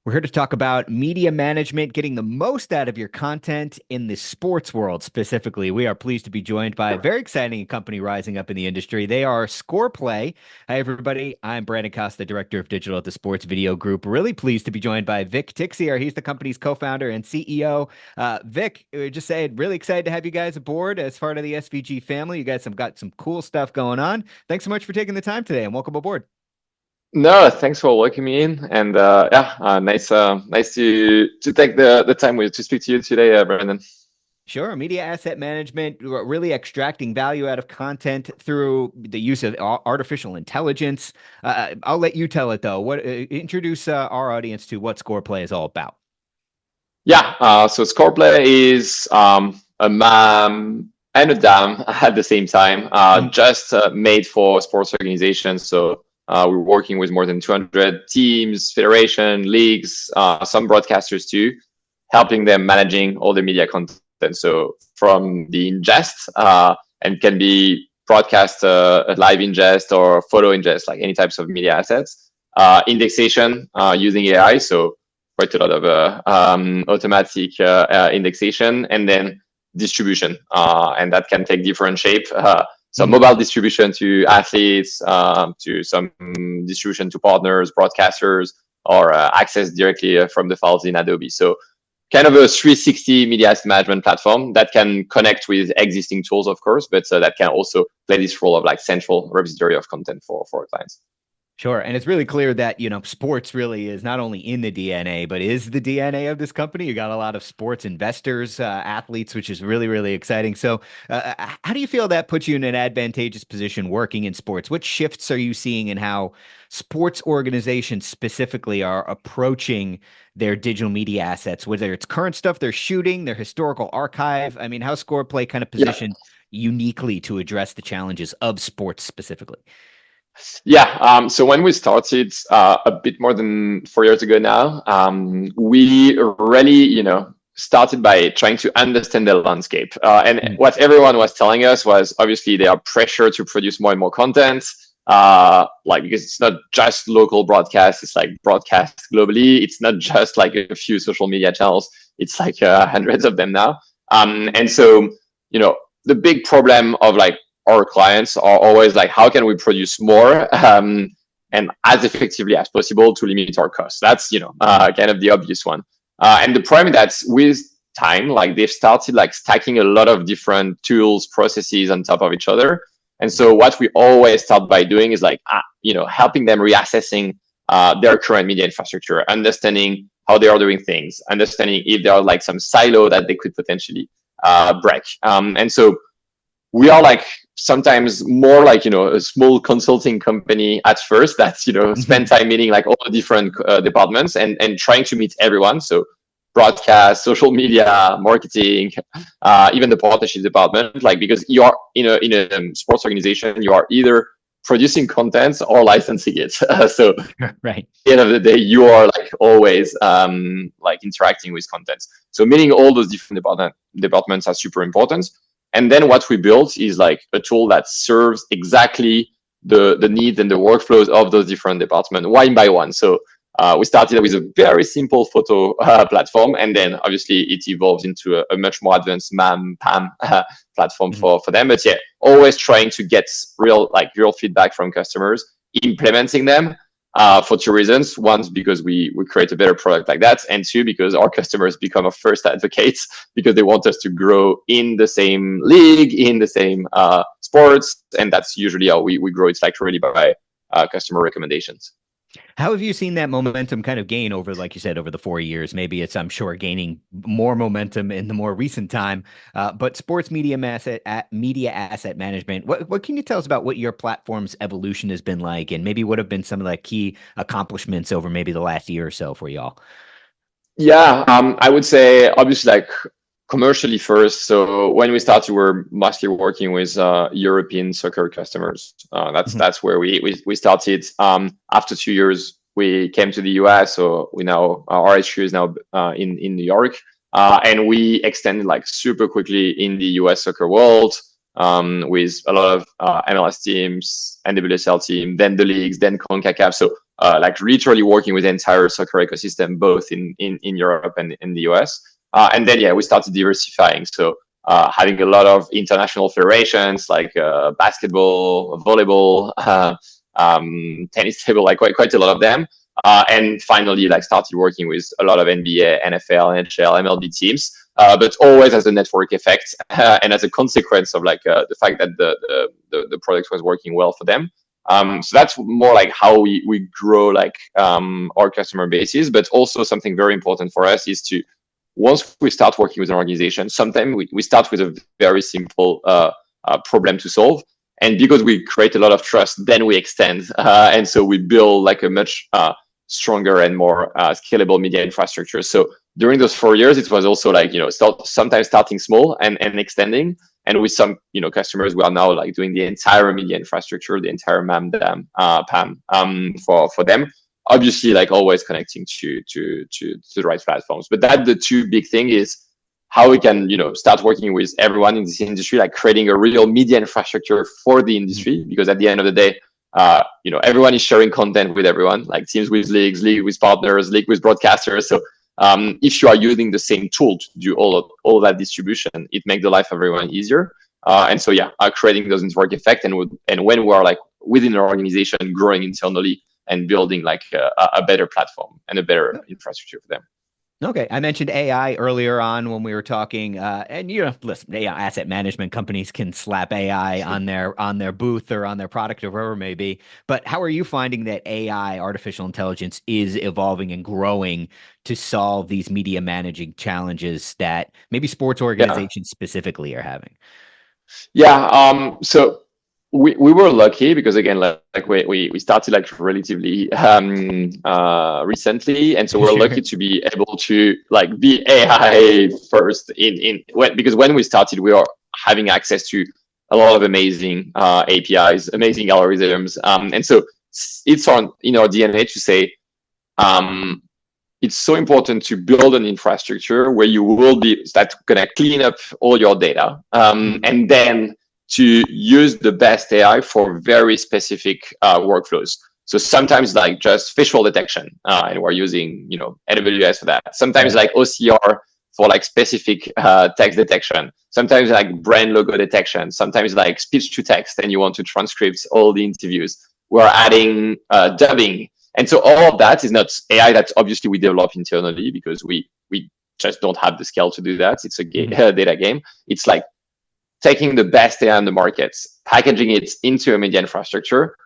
We're here to talk about media management, getting the most out of your content in the sports world specifically. We are pleased to be joined by a very exciting company rising up in the industry. They are ScorePlay. Hi, everybody. I'm Brandon Costa, Director of Digital at the Sports Video Group. Really pleased to be joined by Vic Tixier. He's the company's co-founder and CEO. Vic, we just saying, really excited to have you guys aboard as part of the SVG family. You guys have got some cool stuff going on. Thanks so much for taking the time today and welcome aboard. No, thanks for welcoming me in, and nice to take the time to speak to you today, Brandon. Sure. Media asset management, really extracting value out of content through the use of artificial intelligence. I'll let you tell it though. Introduce our audience to what ScorePlay is all about. So ScorePlay is a MAM and a DAM at the same time, just made for sports organizations. So we're working with more than 200 teams, federation, leagues, some broadcasters too, helping them managing all the media content. So from the ingest, and can be broadcast, live ingest or photo ingest, like any types of media assets, indexation using AI. So quite a lot of automatic indexation, and then distribution, and that can take different shape. So mobile distribution to athletes, to some distribution to partners, broadcasters, or access directly from the files in Adobe. So kind of a 360 media asset management platform that can connect with existing tools, of course, but that can also play this role of like central repository of content for our clients. Sure. And it's really clear that, sports really is not only in the DNA, but is the DNA of this company. You got a lot of sports investors, athletes, which is really, really exciting. So how do you feel that puts you in an advantageous position working in sports? What shifts are you seeing in how sports organizations specifically are approaching their digital media assets, whether it's current stuff they're shooting, their historical archive? I mean, how ScorePlay kind of positioned uniquely to address the challenges of sports specifically? So when we started a bit more than 4 years ago now, we really, started by trying to understand the landscape. And what everyone was telling us was obviously there are pressure to produce more and more content, because it's not just local broadcast, it's like broadcast globally. It's not just like a few social media channels, it's like hundreds of them now. And so, the big problem of like our clients are always like, how can we produce more and as effectively as possible to limit our costs? That's, kind of the obvious one. And the problem that's with time, like they've started like stacking a lot of different tools, processes on top of each other. And so what we always start by doing is like, helping them reassessing their current media infrastructure, understanding how they are doing things, understanding if there are like some silo that they could potentially break. And so we are like sometimes more like, a small consulting company at first that's, spend time meeting like all the different departments and trying to meet everyone. So broadcast, social media, marketing, even the partnership department, like, because you are in a sports organization, you are either producing content or licensing it. So right. At the end of the day, you are like always like interacting with content. So meeting all those different departments are super important. And then what we built is like a tool that serves exactly the needs and the workflows of those different departments one by one. So we started with a very simple photo platform, and then obviously it evolves into a much more advanced MAM, PAM platform for them. But always trying to get real feedback from customers, implementing them for two reasons. One, because we create a better product like that, and two, because our customers become our first advocates because they want us to grow in the same league, in the same sports, and that's usually how we grow. It's like really by customer recommendations. How have you seen that momentum kind of gain over, like you said, over the 4 years? Maybe it's, I'm sure, gaining more momentum in the more recent time. But sports media asset management, what can you tell us about what your platform's evolution has been like, and maybe what have been some of the key accomplishments over maybe the last year or so for y'all? I would say obviously like commercially first. So when we started, we're mostly working with European soccer customers. That's where we started. After 2 years, we came to the US. So our HQ is now in New York, and we extended like super quickly in the US soccer world with a lot of MLS teams, NWSL team, then the leagues, then CONCACAF. So like literally working with the entire soccer ecosystem, both in Europe and in the US. And then, yeah, we started diversifying. So having a lot of international federations like basketball, volleyball, tennis table, like quite a lot of them. And finally, like started working with a lot of NBA, NFL, NHL, MLB teams, but always as a network effect and as a consequence of like the fact that the product was working well for them. So that's more like how we grow like our customer bases, but also something very important for us is to, once we start working with an organization, sometimes we start with a very simple problem to solve. And because we create a lot of trust, then we extend. And so we build like a much stronger and more scalable media infrastructure. So during those 4 years, it was also like, sometimes starting small and extending. And with some, customers, we are now like doing the entire media infrastructure, the entire PAM for them. Obviously, like always connecting to the right platforms. But that the two big thing is how we can, start working with everyone in this industry, like creating a real media infrastructure for the industry. Because at the end of the day, everyone is sharing content with everyone, like teams with leagues, league with partners, league with broadcasters. So if you are using the same tool to do all that distribution, it makes the life of everyone easier. And so, yeah, creating those network effect. And when we are like within an organization growing internally and building like a better platform and a better infrastructure for them. Okay, I mentioned AI earlier on when we were talking, and listen, AI asset management companies can slap AI on their booth or on their product or wherever it may be. But how are you finding that AI, artificial intelligence, is evolving and growing to solve these media managing challenges that maybe sports organizations specifically are having? Yeah. So we were lucky because again, like we started like relatively recently, and so we're lucky to be able to like be AI first because when we started, we were having access to a lot of amazing APIs, amazing algorithms, and so it's in our DNA to say it's so important to build an infrastructure where you will be that's gonna clean up all your data, and then to use the best AI for very specific workflows. So sometimes like just facial detection, and we're using AWS for that. Sometimes like OCR for like specific text detection. Sometimes like brand logo detection. Sometimes like speech to text, and you want to transcript all the interviews. We're adding dubbing. And so all of that is not AI that obviously we develop internally because we just don't have the scale to do that. It's a data game. It's like taking the best AI on the markets, packaging it into a media infrastructure.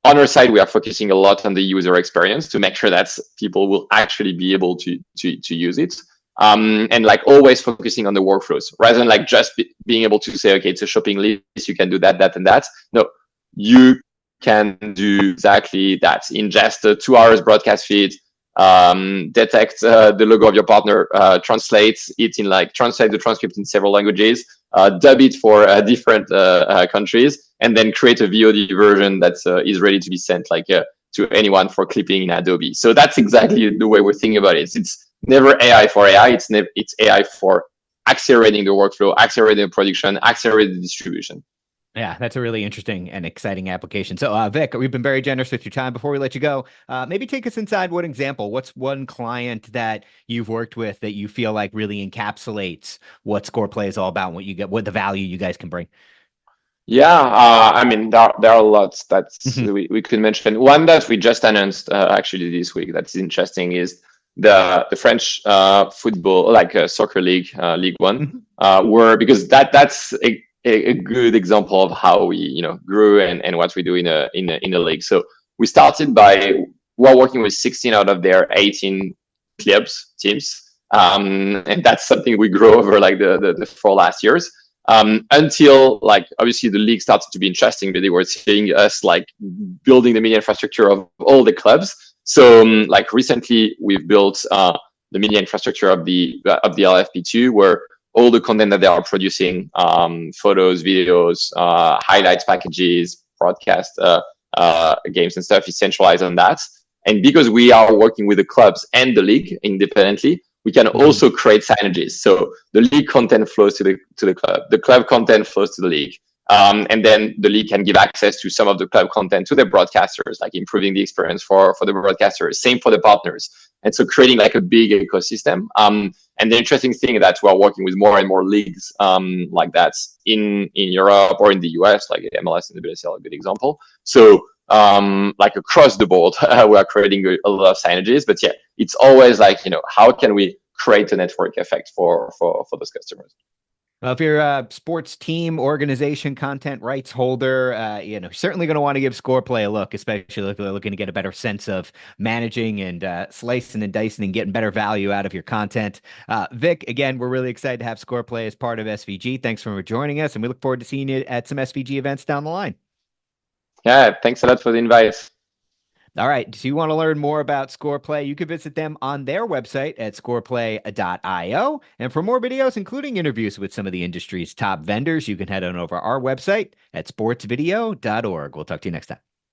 On our side, we are focusing a lot on the user experience to make sure that people will actually be able to use it. And like always focusing on the workflows rather than like just being able to say, okay, it's a shopping list, you can do that, that, and that. No, you can do exactly that. Ingest a 2 hours broadcast feed, detect the logo of your partner, translate the transcript in several languages, dub it for different countries, and then create a VOD version that is ready to be sent to anyone for clipping in Adobe. So that's exactly the way we're thinking about it. It's never AI for AI. It's AI for accelerating the workflow, accelerating the production, accelerating the distribution. Yeah, that's a really interesting and exciting application. So, Vic, we've been very generous with your time. Before we let you go, maybe take us inside one example. What's one client that you've worked with that you feel like really encapsulates what ScorePlay is all about, what the value you guys can bring? Yeah, I mean, there are lots that we could mention. One that we just announced actually this week that's interesting is the French football, like soccer league, Ligue 1, because that's a good example of how we grew and what we do in a league. So we started we're working with 16 out of their 18 teams, and that's something we grow over like the 4 last years. Until like obviously the league started to be interesting, but they were seeing us like building the media infrastructure of all the clubs. So like recently we've built the media infrastructure of the LFP2, where all the content that they are producing, photos, videos, highlights packages, broadcast games and stuff is centralized on that. And because we are working with the clubs and the league independently, we can also create synergies. So the league content flows to the club, the club content flows to the league. And then the league can give access to some of the club content to the broadcasters, like improving the experience for the broadcasters. Same for the partners. And so creating like a big ecosystem. And the interesting thing is that we're working with more and more leagues like that in Europe or in the US, like MLS and the WSL, a good example. So like across the board, we are creating a lot of synergies. But yeah, it's always like, how can we create a network effect for those customers? Well, if you're a sports team, organization, content rights holder, certainly going to want to give ScorePlay a look, especially if you're looking to get a better sense of managing and slicing and dicing and getting better value out of your content. Vic, again, we're really excited to have ScorePlay as part of SVG. Thanks for joining us, and we look forward to seeing you at some SVG events down the line. Yeah, thanks a lot for the invite. All right. So you want to learn more about ScorePlay, you can visit them on their website at scoreplay.io. And for more videos, including interviews with some of the industry's top vendors, you can head on over our website at sportsvideo.org. We'll talk to you next time.